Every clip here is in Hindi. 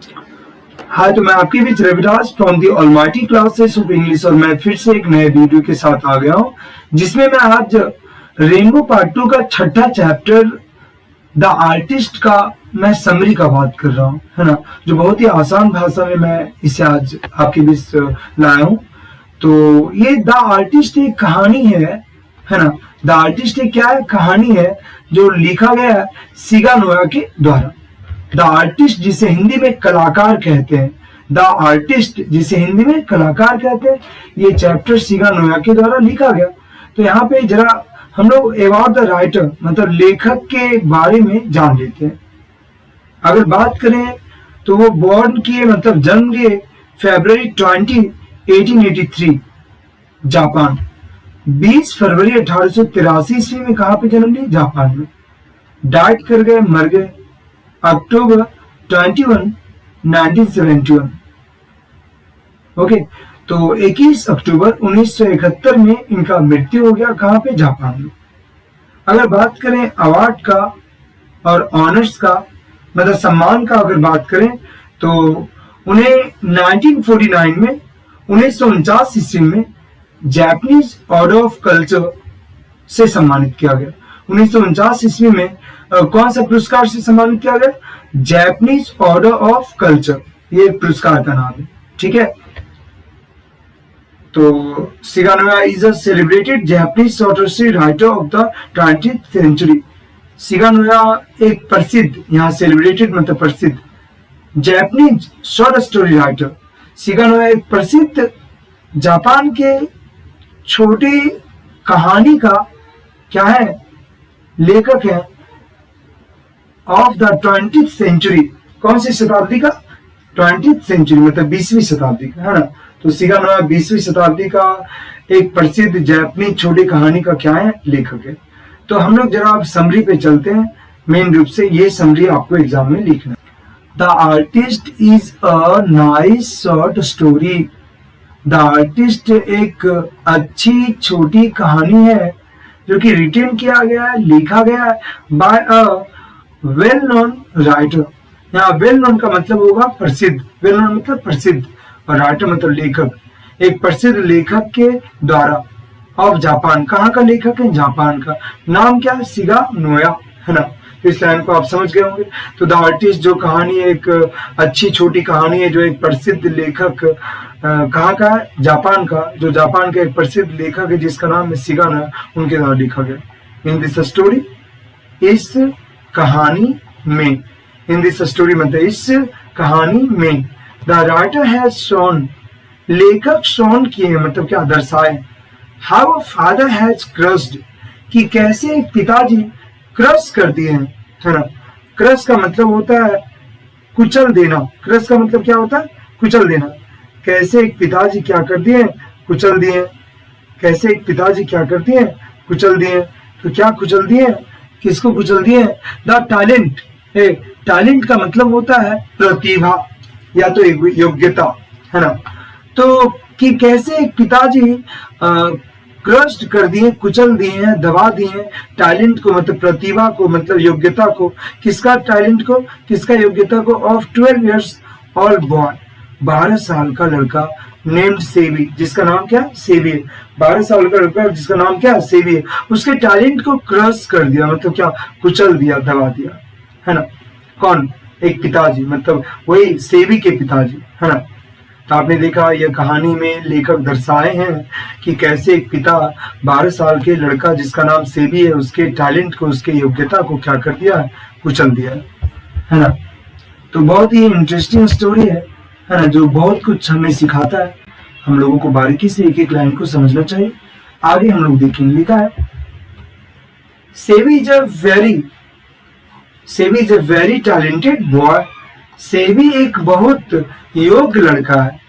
हाय, तो मैं आपके बीच Raviraj from the Almighty classes of English और मैं फिर से एक नए वीडियो के साथ आ गया हूँ, जिसमें मैं आज रेनबो पार्ट 2 का छठा चैप्टर द आर्टिस्ट का मैं समरी का बात कर रहा हूँ, है ना। जो बहुत ही आसान भाषा में मैं इसे आज आपके बीच लाया हूँ। तो ये द आर्टिस्ट एक कहानी है ना। द आर्टिस्ट एक क्या है, कहानी है जो लिखा गया है सिगा नोया के द्वारा। द आर्टिस्ट जिसे हिंदी में कलाकार कहते हैं, द आर्टिस्ट जिसे हिंदी में कलाकार कहते हैं, ये चैप्टर सिगा नोया के द्वारा लिखा गया। तो यहाँ पे जरा हम लोग अबाउट द राइटर मतलब लेखक के बारे में जान लेते हैं। अगर बात करें तो वो बॉर्न किए मतलब जन्म लिए फरवरी 20, 1883 जापान। 20 फरवरी 1883 ईस्वी में कहाँ पे जन्म लिए, जापान में। डाइट कर गए, मर गए अक्टूबर 21, 1971। ओके, तो 21 अक्टूबर 1971 में इनका मृत्यु हो गया। कहाँ पे, जापान में। अगर बात करें अवार्ड का और ऑनर्स का मतलब सम्मान का अगर बात करें तो उन्हें 1949 में 1949 ईस्वी में जापानीज ऑर्डर ऑफ कल्चर से सम्मानित किया गया। 1949 ईस्वी में कौन सा पुरस्कार से सम्मानित किया गया, जापानीज ऑर्डर ऑफ कल्चर, ये पुरस्कार का नाम है। ठीक है, तो Shiga Naoya is a celebrated Japanese short story writer of the 20th century. Shiga Naoya एक प्रसिद्ध, यहाँ सेलिब्रेटेड मतलब प्रसिद्ध, Japanese short story writer. Shiga Naoya एक प्रसिद्ध जापान के छोटी कहानी का क्या है, लेखक है ऑफ द 20th सेंचुरी। कौन सी शताब्दी का, 20th सेंचुरी मतलब 20वीं शताब्दी का, है ना। तो सिगा नोया 20वीं शताब्दी का एक प्रसिद्ध जापानी छोटी कहानी का क्या है, लेखक है। तो हम लोग जरा आप समरी पे चलते हैं। मेन रूप से ये समरी आपको एग्जाम में लिखना। The artist is a nice short story. The artist एक अच्छी छोटी कहानी है जो कि रिटन किया गया है, लिखा गया है by a well known writer. यहाँ वेल नोन का मतलब होगा प्रसिद्ध, वेल नोन मतलब प्रसिद्ध, और राइटर मतलब लेखक। एक प्रसिद्ध लेखक के द्वारा ऑफ जापान। कहाँ का लेखक है, जापान का। नाम क्या है, सिगा नोया, है ना। इस लाइन को आप समझ गए होंगे। तो द आर्टिस्ट जो कहानी है एक अच्छी छोटी कहानी है जो एक प्रसिद्ध लेखक कहाँ का है, जापान का। जो जापान का एक प्रसिद्ध लेखक है जिसका नाम है सिगा नोया, उनके द्वारा लिखा गया। इन दिस स्टोरी, इस कहानी में, इन दिस स्टोरी मतलब इस कहानी में, द राइटर हैज शोन, लेखक शोन किए मतलब क्या, दर्शाए, how a father has crossed, कि कैसे एक पिताजी क्रश कर दिए हैं, है ना। क्रश का मतलब होता है कुचल देना। क्रश का मतलब क्या होता है, कुचल देना। कैसे एक पिताजी क्या कर दिए, कुचल दिए। कैसे एक पिताजी क्या कर दिए, कुचल दिए। तो क्या कुचल दिए, किसको कुचल दिए, द टैलेंट। टैलेंट का मतलब होता है प्रतिभा या तो योग्यता, है ना। तो कि कैसे एक पिताजी क्रस्ट कर दिए, कुचल दिए हैं, दबा दिए हैं टैलेंट को मतलब प्रतिभा को मतलब योग्यता को। किसका टैलेंट को, किसका योग्यता को, ऑफ 12 years old बॉय, 12 साल का लड़का, नेम्ड सेवी, जिसका नाम क्या, सेवी है। 12 साल का लड़का जिसका नाम क्या, सेवी है। उसके टैलेंट को क्रश कर दिया मतलब क्या, कुचल दिया, दबा दिया, है ना। कौन, एक पिताजी मतलब वही सेवी के पिताजी, है ना। तो आपने देखा यह कहानी में लेखक दर्शाए हैं कि कैसे एक पिता 12 साल के लड़का जिसका नाम सेवी है उसके टैलेंट को, उसके योग्यता को क्या कर दिया है, कुचल दिया है ना। तो बहुत ही इंटरेस्टिंग स्टोरी है ना, जो बहुत कुछ हमें सिखाता है। हम लोगों को बारीकी से एक एक लाइन को समझना चाहिए। आगे हम लोग देखेंगे, लिखा है सेवी is a very talented boy. सेवी एक बहुत योग्य लड़का है।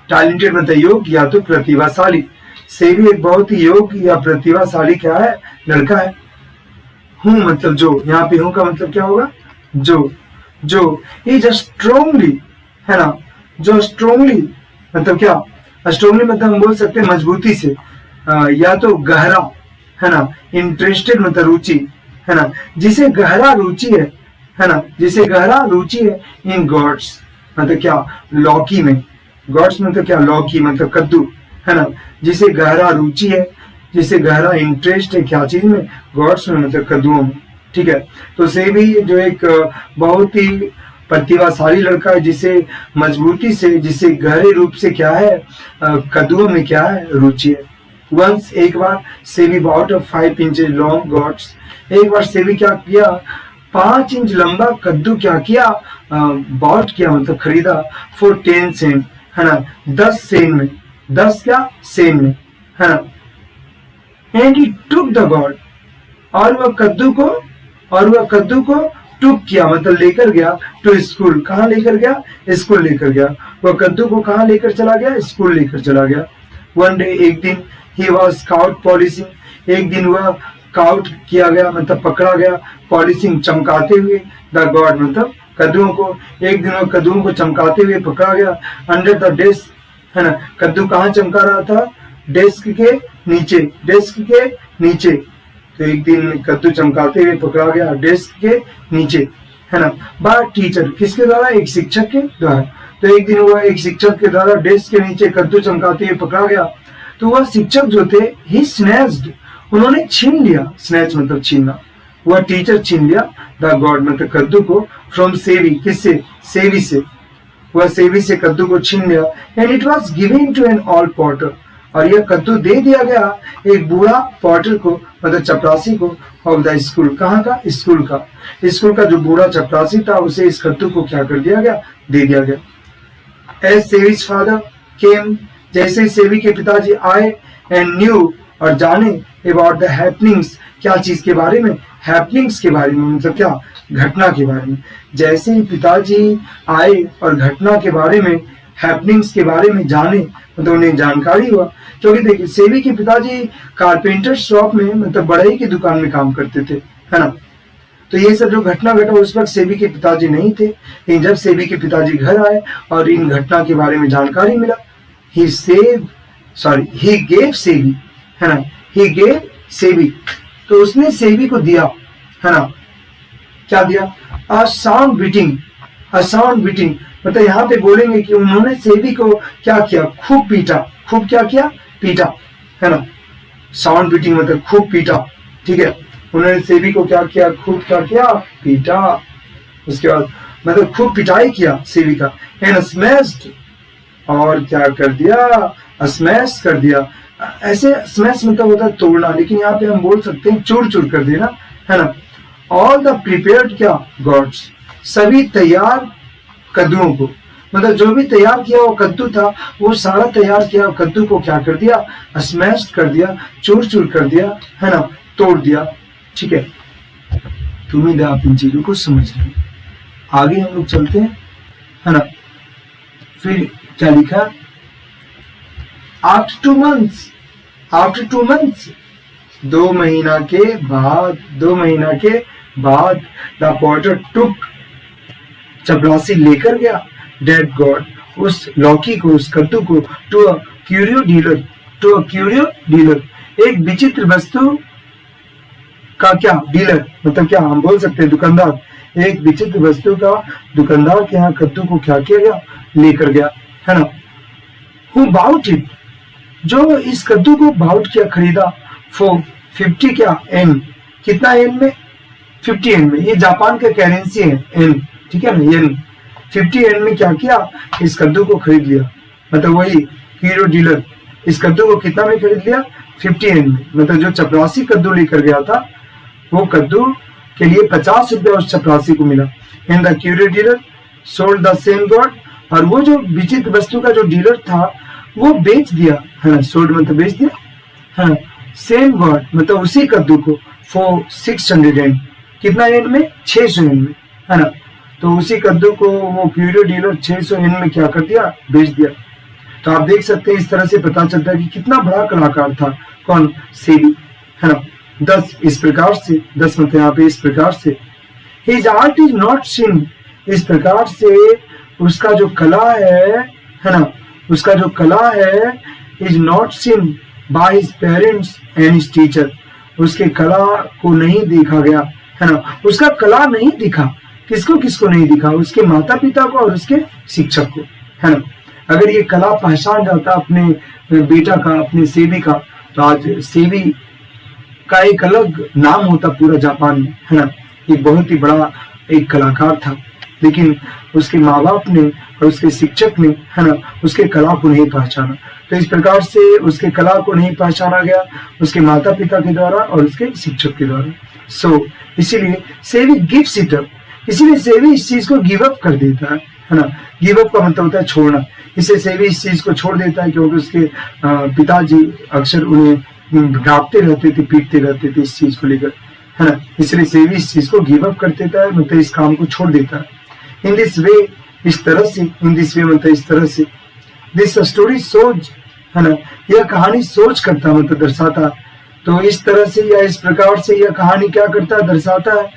टैलेंटेड मतलब योग्य या तो प्रतिभाशाली। सेवी एक बहुत ही योग्य या प्रतिभाशाली क्या है, लड़का है। हूँ मतलब जो, यहाँ पे हूँ का मतलब क्या होगा, जो इज स्ट्रोंगली, है ना। जो स्ट्रोंगली मतलब क्या, स्ट्रोंगली मतलब हम बोल सकते हैं मजबूती से, या तो गहरा, है ना। इंटरेस्टेड मतलब रुचि, है ना। जिसे गहरा रुचि है ना, जिसे गहरा रुचि है इन गॉड्स, मतलब क्या, लौकी में, गॉड्स मतलब क्या, लौकी मतलब कद्दू, है ना, जिसे गहरा रुचि है, जिसे गहरा इंटरेस्ट है क्या चीज में, गॉड्स में मतलब कद्दुओं में, ठीक है। तो सेबी जो एक बहुत ही प्रतिभाशाली लड़का है, जिसे मजबूती से, जिसे गहरे रूप से क्या है, कद्दुओं में क्या है, रुचि है। वंस एक बार Seibei bought a 5 inches long gourds, एक बार सेबी क्या किया, 5 इंच लंबा कद्दू क्या किया, बॉट किया मतलब खरीदा, फॉर 10 सेंट, है ना, 10 सेन में, 10 क्या सेन में, है ना। And he took the God, और वह कद्दू को टुक किया मतलब लेकर गया, टू स्कूल, कहाँ लेकर गया, स्कूल लेकर गया। वह कद्दू को कहाँ लेकर चला गया, स्कूल लेकर चला गया। वन डे, एक दिन, ही वॉज काउट पॉलिशिंग, एक दिन वह काउट किया गया मतलब पकड़ा गया, पॉलिशिंग चमकाते हुए, द गॉड मतलब कद्दुओं को, एक दिन वह कद्दुओं को चमकाते हुए पकड़ा गया, अंडर द डेस्क, है ना, कद्दू कहाँ चमका रहा था, डेस्क के नीचे, डेस्क के नीचे। तो एक दिन कद्दू चमकाते हुए पकड़ा गया डेस्क के नीचे, है ना, बाय टीचर, किसके द्वारा, एक शिक्षक के द्वारा। तो एक दिन वह एक शिक्षक के द्वारा डेस्क के नीचे कद्दू चमकाते हुए पकड़ा गया। तो वह शिक्षक जो थे, ही स्नैच्ड, उन्होंने छीन लिया, स्नैच मतलब छीनना, वह टीचर छीन लिया, द गॉड मतलब कद्दू को, फ्रॉम सेवी, किससे, सेवी से, वह सेवी से कद्दू को छीन लिया। And it was given to an old potter, और यह कद्दू दे दिया गया एक बूढ़ा पॉटर को मतलब चपरासी को, ऑफ द स्कूल, कहाँ का, स्कूल का, स्कूल का जो बूढ़ा चपरासी था उसे इस कद्दू को क्या कर दिया गया, दे दिया गया। एज सेवीज फादर केम, जैसे सेवी के पिताजी आए, एंड न्यू, और जाने, अबाउट द हैपनिंग्स, क्या चीज के बारे में, हैपनिंग्स के बारे में मतलब क्या, घटना के बारे में। जैसे ही पिताजी आए और घटना के बारे में, हैपनिंग्स के बारे में जाने, मतलब उन्हें जानकारी हुआ, क्योंकि देखिए सेवी के पिताजी कारपेंटर शॉप में मतलब बढ़ई की दुकान में काम करते थे, है ना। तो ये सब जो घटना घटा उस वक्त सेवी के पिताजी नहीं थे, लेकिन जब सेवी के पिताजी घर आए और इन घटना के बारे में जानकारी मिला, ही गेव सेवी, है ना, ही गेव सेवी, तो उसने सेवी को दिया, है ना, क्या दिया, a sound beating, a sound beating, मतलब यहाँ पे बोलेंगे कि उन्होंने सेवी को क्या किया, खूब पीटा, खूब क्या किया, पीटा, है ना, साउंड बीटिंग मतलब खूब पीटा, ठीक है, उन्होंने सेवी को क्या किया, खूब क्या किया, पीटा। उसके बाद मतलब खूब पिटाई किया सेवी का, एंड स्मैश्ड, और क्या कर दिया, स्मैश कर दिया। ऐसे स्मैश मतलब होता है तोड़ना, लेकिन यहाँ पे हम बोल सकते हैं चूर चूर कर देना, है ना। ऑल द प्रिपेयर्ड क्या, गॉड्स, सभी तैयार कद्दुओं को, मतलब जो भी तैयार किया वो कद्दू था, वो सारा तैयार किया कद्दू को क्या कर दिया, स्मैश कर दिया, चूर चूर कर दिया, है ना, तोड़ दिया, ठीक है। तो उम्मीद है आप इन चीजों को समझ रहे हैं। आगे हम लोग चलते हैं, है ना। फिर क्या लिखा, आफ्टर 2 months, 2 महीना के बाद द पॉटर टुक, चपरासी लेकर गया, डेड गॉड, उस लौकी को, उस कद्दू को, टू अ क्यूरियो डीलर, एक विचित्र वस्तु का क्या, डीलर मतलब क्या, हम बोल सकते हैं दुकानदार, एक विचित्र वस्तु का दुकानदार के यहाँ कद्दू को क्या किया गया, लेकर गया, है ना। हु बाउट इट, जो इस कद्दू को बाउट किया, खरीदा, फॉर 50 क्या, एन, कितना एन में, 50 एन में, ये जापान का करेंसी है एन, ठीक है ना, येन, 50 एन में क्या किया, इस कद्दू को खरीद लिया, मतलब वही हीरो डीलर इस कद्दू को कितना में खरीद लिया, 50 एन में, मतलब जो चपरासी कद्दू लेकर गया था वो कद्दू के लिए 50 रुपया उस चपरासी को मिला। And the curio dealer sold the same God, और वो जो विचित्र वस्तु का जो डीलर था वो बेच दिया, है ना, सोल्ड मतलब बेच दिया, है ना, सेम गॉड मतलब उसी कद्दू को, फॉर 600 एन, कितना एन में, 600 एन में, है ना। तो उसी कद्दू को वो क्यूरियो डीलर 600 एन में क्या कर दिया, बेच दिया। तो आप देख सकते हैं इस तरह से पता चलता है कि कितना बड़ा कलाकार था कौन, सेवी, है ना। 10 इस प्रकार से, 10 मतलब यहाँ पे इस प्रकार से, his art is not seen, इस प्रकार से उसका जो कला है ना, उसका जो कला है, is not seen by his parents and his teacher, उसके कला को नहीं देखा गया, है ना, उसका कला नहीं दिखा किसको किसको नहीं दिखा, उसके माता पिता को और उसके शिक्षक को, है ना। अगर ये कला पहचान जाता अपने बेटा का, अपने सेवी का, तो आज सेवी का एक अलग नाम होता पूरा जापान में, है ना। एक बहुत ही बड़ा एक कलाकार था, लेकिन उसके माँ बाप ने और उसके शिक्षक ने, है ना, उसके कला को नहीं पहचाना। तो इस प्रकार से उसके कला को नहीं पहचाना गया उसके माता पिता के द्वारा और उसके शिक्षक के द्वारा। सो इसीलिए सेवी गिव्स इट अप, इसीलिए सेवी इस चीज को गिव अप कर देता है ना। गिव अप का मतलब होता है छोड़ना। इसे सेवी इस चीज को छोड़ देता है क्योंकि उसके पिताजी अक्सर उन्हें डांटते रहते थे, पीटते रहते थे इस चीज को लेकर, है ना। इसलिए सेवी इस चीज को गिव अप कर देता है, मतलब इस काम को छोड़ देता है। इन दिस वे, इस तरह से, इन दिस वे मतलब इस तरह से, दिस स्टोरी सोच, है ना, यह कहानी सोच करता मतलब दर्शाता। तो इस तरह से या इस प्रकार से यह कहानी क्या करता है, दर्शाता है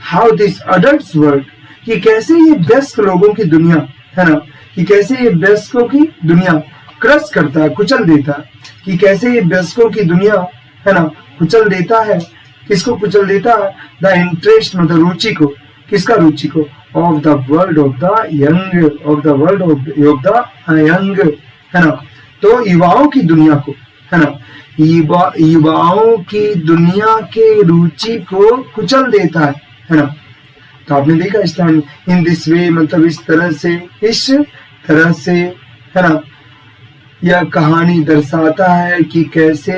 हाउ दिस अडल्ट वर्ल्ड, कि कैसे ये वयस्क लोगों की दुनिया, है ना, कि कैसे ये वयस्कों की दुनिया क्रश करता है, कुचल देता है, कि कैसे ये वयस्कों की दुनिया, है ना, कुचल देता है। किसको कुचल देता है, द इंटरेस्ट मतलब रुचि को, किसका रुचि को, of the world of the young, of the world of the young, है ना। तो युवाओं की दुनिया को, है ना, युवाओं की दुनिया के रुचि को कुचल देता है ना। तो आपने देखा इस लाइन, इन दिस वे मतलब इस तरह से, है ना, यह कहानी दर्शाता है कि कैसे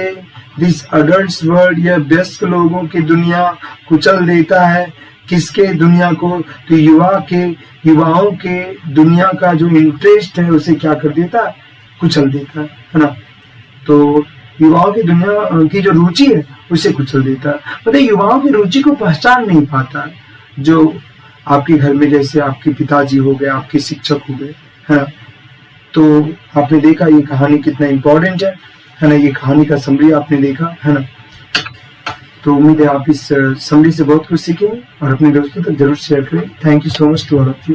दिस अडल्ट वर्ल्ड, यह वयस्क लोगों की दुनिया कुचल देता है। किसके दुनिया को, तो युवाओं के दुनिया का जो इंटरेस्ट है उसे क्या कर देता है, कुचल देता है ना। तो युवाओं की दुनिया की जो रुचि है उसे कुचल देता है, मतलब युवाओं की रुचि को पहचान नहीं पाता है। जो आपके घर में जैसे आपके पिताजी हो गए, आपके शिक्षक हो गए, है ना। तो आपने देखा ये कहानी कितना इम्पोर्टेंट है ना। ये कहानी का समरी आपने देखा, है ना। तो उम्मीद है आप इस समरी से बहुत कुछ सीखेंगे और अपने दोस्तों तक जरूर शेयर करें। Thank you so much to all of you.